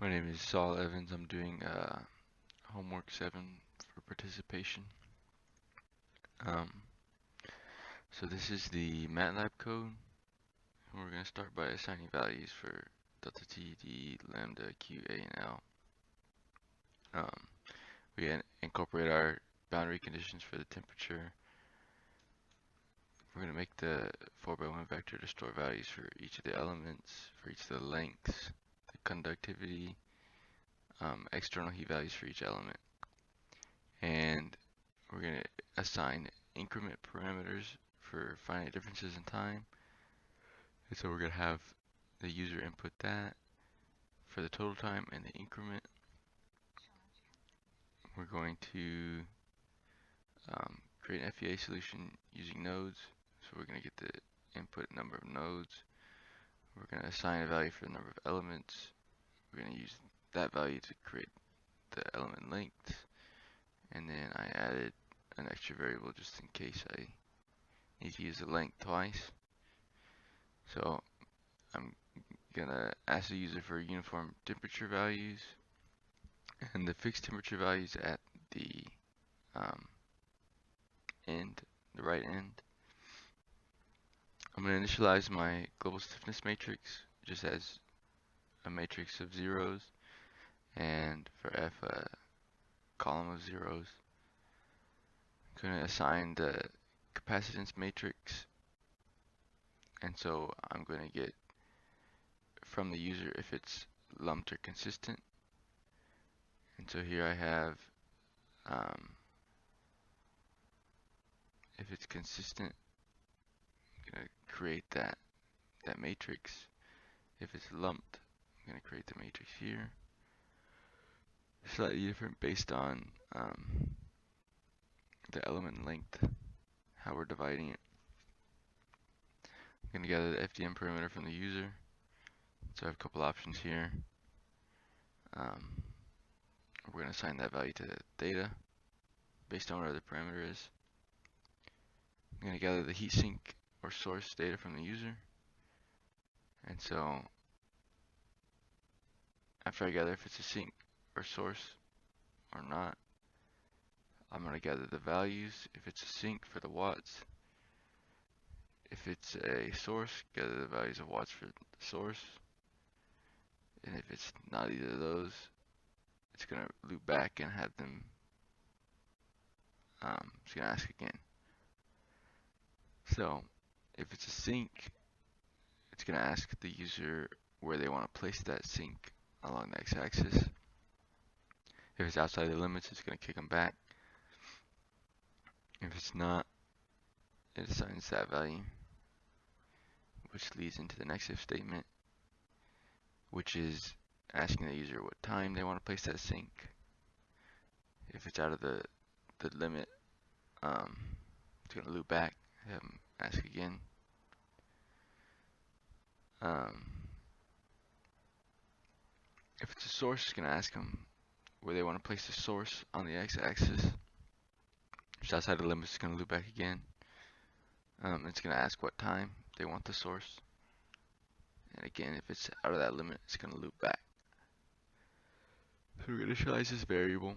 My name is Saul Evans. I'm doing homework 7 for participation. Um, so this is the MATLAB code, and we're going to start by assigning values for delta T, D, lambda, Q, A, and L. We incorporate our boundary conditions for the temperature. We're going to make the 4x1 vector to store values for each of the elements, for each of the lengths, the conductivity, external heat values for each element. And we're going to assign increment parameters for finite differences in time. And so we're going to have the user input that for the total time and the increment. We're going to create an FEA solution using nodes. So we're going to get the input number of nodes. We're going to assign a value for the number of elements. We're going to use that value to create the element length. And then I added an extra variable just in case I need to use the length twice. So I'm gonna ask the user for uniform temperature values and the fixed temperature values at the end, the right end. I'm gonna initialize my global stiffness matrix just as a matrix of zeros, and for F a column of zeros. I'm gonna assign the capacitance matrix, and so I'm gonna get from the user if it's lumped or consistent. And so here I have if it's consistent, I'm gonna create that matrix. If it's lumped, I'm gonna create the matrix here. Slightly different based on the element length, how we're dividing it. I'm gonna gather the FDM parameter from the user. So I have a couple options here. We're gonna assign that value to the data based on whatever the parameter is. I'm gonna gather the heatsink or source data from the user. And so after I gather if it's a sink or source or not, I'm going to gather the values. If it's a sink, for the watts. If it's a source, gather the values of watts for the source. And if it's not either of those, it's going to loop back and have them, it's going to ask again. So if it's a sink, it's going to ask the user where they want to place that sink along the x-axis. If it's outside the limits, it's going to kick them back. If it's not, it assigns that value, which leads into the next if statement, which is asking the user what time they want to place that sink. If it's out of the limit, it's going to loop back, have them ask again. If it's a source, it's going to ask them where they want to place the source on the x-axis. If it's outside the limits, it's going to loop back again. It's going to ask what time they want the source. And again, if it's out of that limit, it's going to loop back. So we're going to initialize this variable,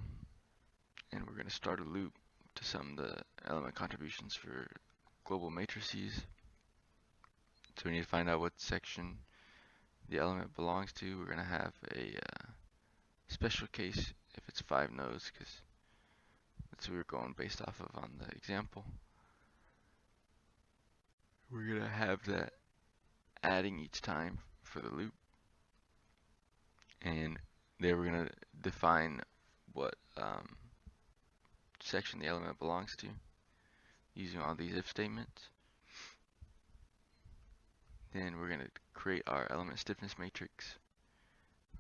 and we're going to start a loop to sum the element contributions for global matrices. So we need to find out what section the element belongs to. We're going to have a special case if it's 5 nodes, because that's what we're going based off of on the example. We're going to have that adding each time for the loop, and there we're going to define what section the element belongs to using all these if statements. Then we're going to create our element stiffness matrix.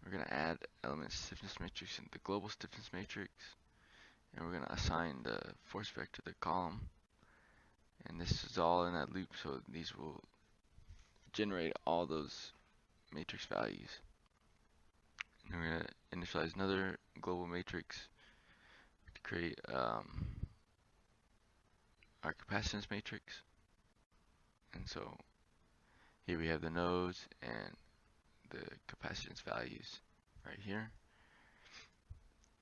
We're going to add element stiffness matrix into the global stiffness matrix, and we're going to assign the force vector to the column. And this is all in that loop, so these will generate all those matrix values. And we're going to initialize another global matrix to create our capacitance matrix. And so here we have the nodes and the capacitance values right here.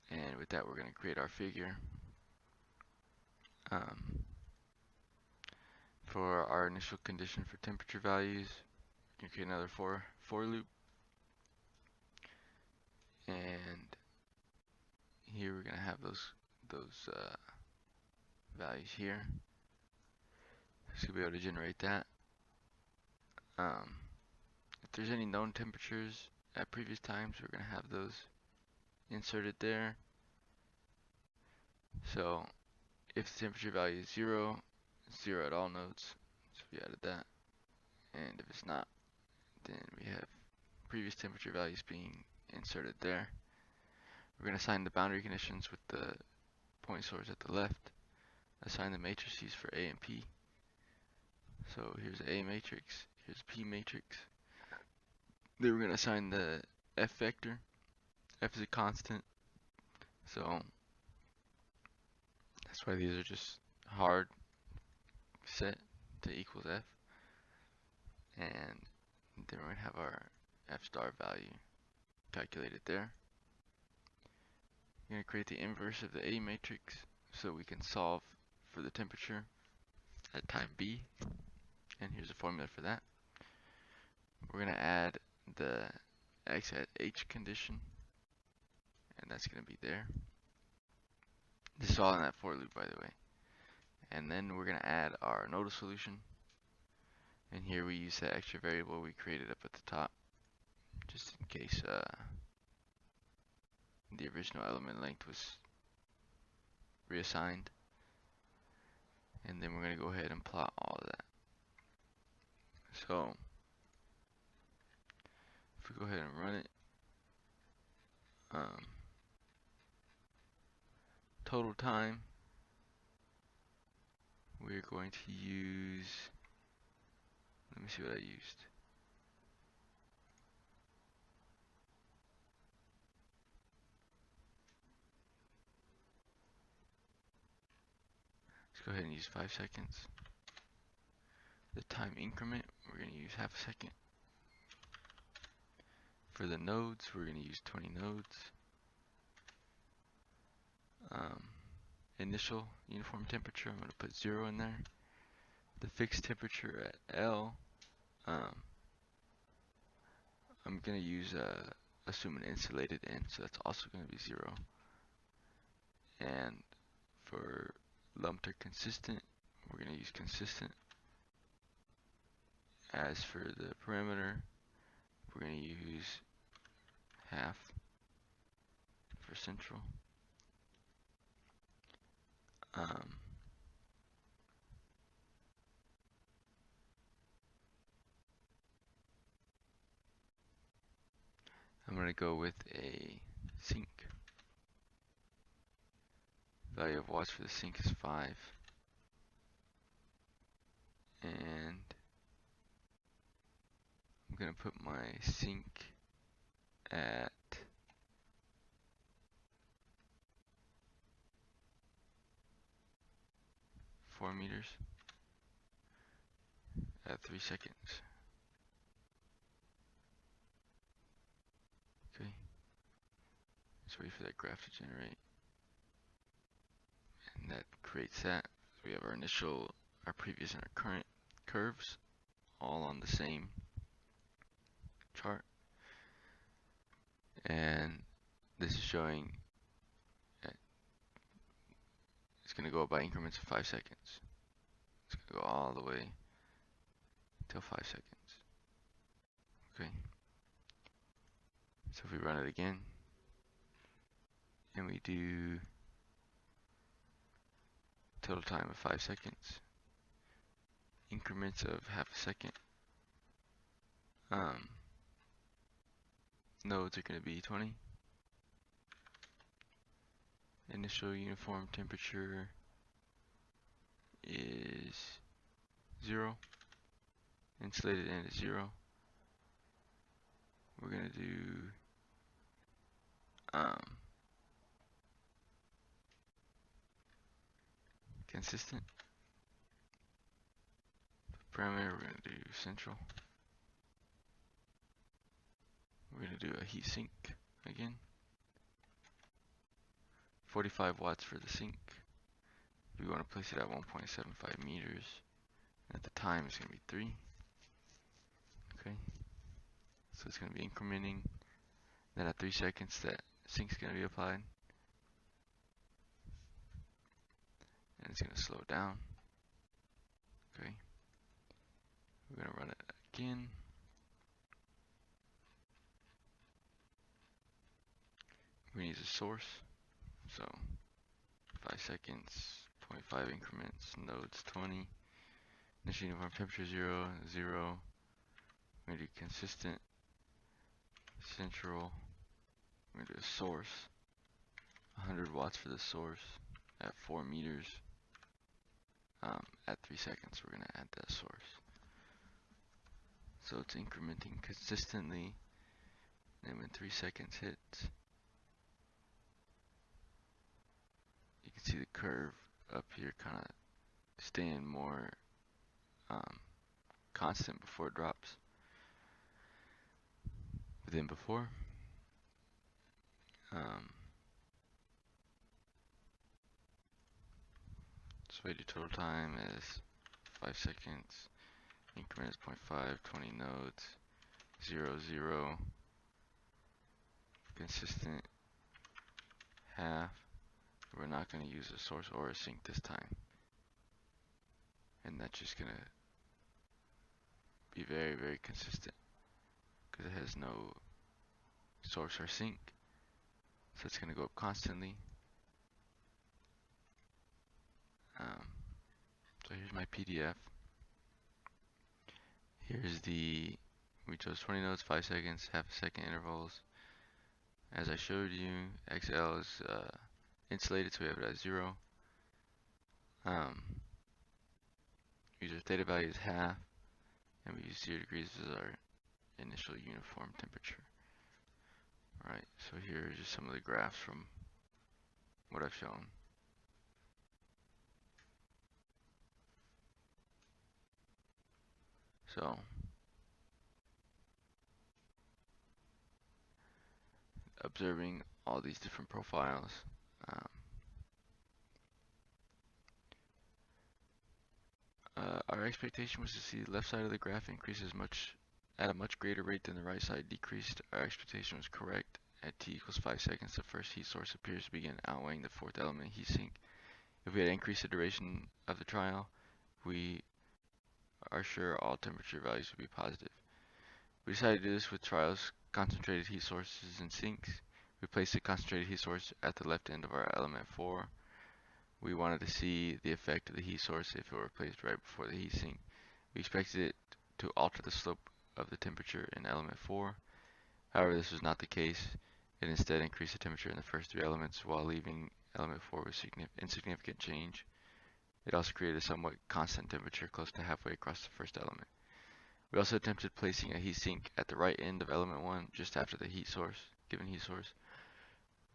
And with that, we're going to create our figure. For our initial condition for temperature values, you can create another for loop. And here we're going to have those values here. So we'll be able to generate that. If there's any known temperatures at previous times, we're going to have those inserted there. So if the temperature value is 0, it's 0 at all nodes, so we added that. And if it's not, then we have previous temperature values being inserted there. We're going to assign the boundary conditions with the point source at the left. Assign the matrices for A and P. So here's A matrix, here's P matrix. Then we're going to assign the F vector. F is a constant, so that's why these are just hard set to equals F. And then we're going to have our F star value calculated there. We're going to create the inverse of the A matrix so we can solve for the temperature at time B. And here's a formula for that. We're going to add the X at H condition, and that's going to be there. This is all in that for loop, by the way. And then we're going to add our nodal solution. And here we use that extra variable we created up at the top, just in case the original element length was reassigned. And then we're going to go ahead and plot all of that. So if we go ahead and run it, total time, we're going to use, let me see what I used. Let's go ahead and use 5 seconds. The time increment, we're going to use half a second. For the nodes, we're going to use 20 nodes. Initial uniform temperature, I'm going to put 0 in there. The fixed temperature at L, I'm going to use assume an insulated in, so that's also going to be 0. And for lumped or consistent, we're going to use consistent. As for the parameter, we're going to use half for central. I'm going to go with a sink. Value of watts for the sink is 5. And I'm going to put my sink at 4 meters at 3 seconds. Okay. Let's wait for that graph to generate. And that creates that. So we have our initial, our previous, and our current curves all on the same chart. And this is showing it's going to go by increments of 5 seconds. It's going to go all the way till 5 seconds. Okay. So if we run it again, and we do total time of 5 seconds, increments of half a second, nodes are going to be 20. Initial uniform temperature is 0. Insulated end is 0. We're going to do consistent. Parameter, we're going to do central. We're going to do a heat sink. again. 45 watts for the sink. We want to place it at 1.75 meters. At the time, it's going to be 3. Okay. So it's going to be incrementing. Then at 3 seconds, that sink's going to be applied. And it's going to slow down. Okay. We're going to run it again. We need a source. So 5 seconds, 0.5 increments, nodes 20. Initial uniform temperature 0, 0. We're going to do consistent, central. We're going to do a source. 100 watts for the source at 4 meters. At 3 seconds, we're going to add that source. So it's incrementing consistently. And when 3 seconds hits, you can see the curve up here kind of staying more constant before it drops than before. So we do total time as 5 seconds. Increment is 0.5, 20 nodes, 0, 0. Consistent, half. We're not going to use a source or a sink this time. And that's just going to be very, very consistent because it has no source or sink. So it's going to go up constantly. So here's my PDF. Here's we chose 20 nodes, 5 seconds, half a second intervals. As I showed you, XL is insulated, so we have it at 0. User theta value is half, and we use 0 degrees as our initial uniform temperature. Alright, so here are just some of the graphs from what I've shown. So, observing all these different profiles. Our expectation was to see the left side of the graph increase at a much greater rate than the right side decreased. Our expectation was correct. At t equals 5 seconds, the first heat source appears to begin outweighing the fourth element heat sink. If we had increased the duration of the trial, we are sure all temperature values would be positive. We decided to do this with trials concentrated heat sources and sinks. We placed the concentrated heat source at the left end of our element 4. We wanted to see the effect of the heat source if it were placed right before the heat sink. We expected it to alter the slope of the temperature in element 4. However, this was not the case. It instead increased the temperature in the first 3 elements while leaving element 4 with insignificant change. It also created a somewhat constant temperature close to halfway across the first element. We also attempted placing a heat sink at the right end of element 1 just after the given heat source.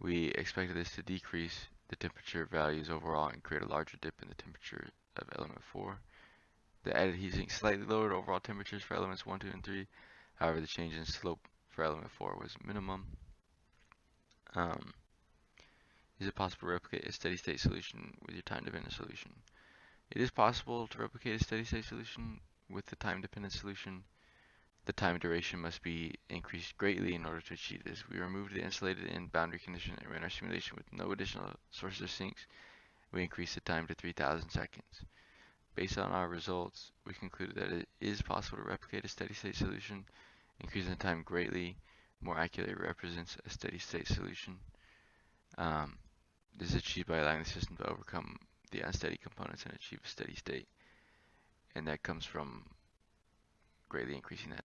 We expected this to decrease the temperature values overall and create a larger dip in the temperature of element 4. The added heat sink slightly lowered overall temperatures for elements 1, 2, and 3. However, the change in slope for element 4 was minimum. Is it possible to replicate a steady state solution with your time dependent solution? It is possible to replicate a steady state solution with the time dependent solution. The time duration must be increased greatly in order to achieve this. We removed the insulated end boundary condition and ran our simulation with no additional sources or sinks. We increased the time to 3,000 seconds. Based on our results, we concluded that it is possible to replicate a steady state solution. Increasing the time greatly more accurately represents a steady state solution. This is achieved by allowing the system to overcome the unsteady components and achieve a steady state. And that comes from greatly increasing that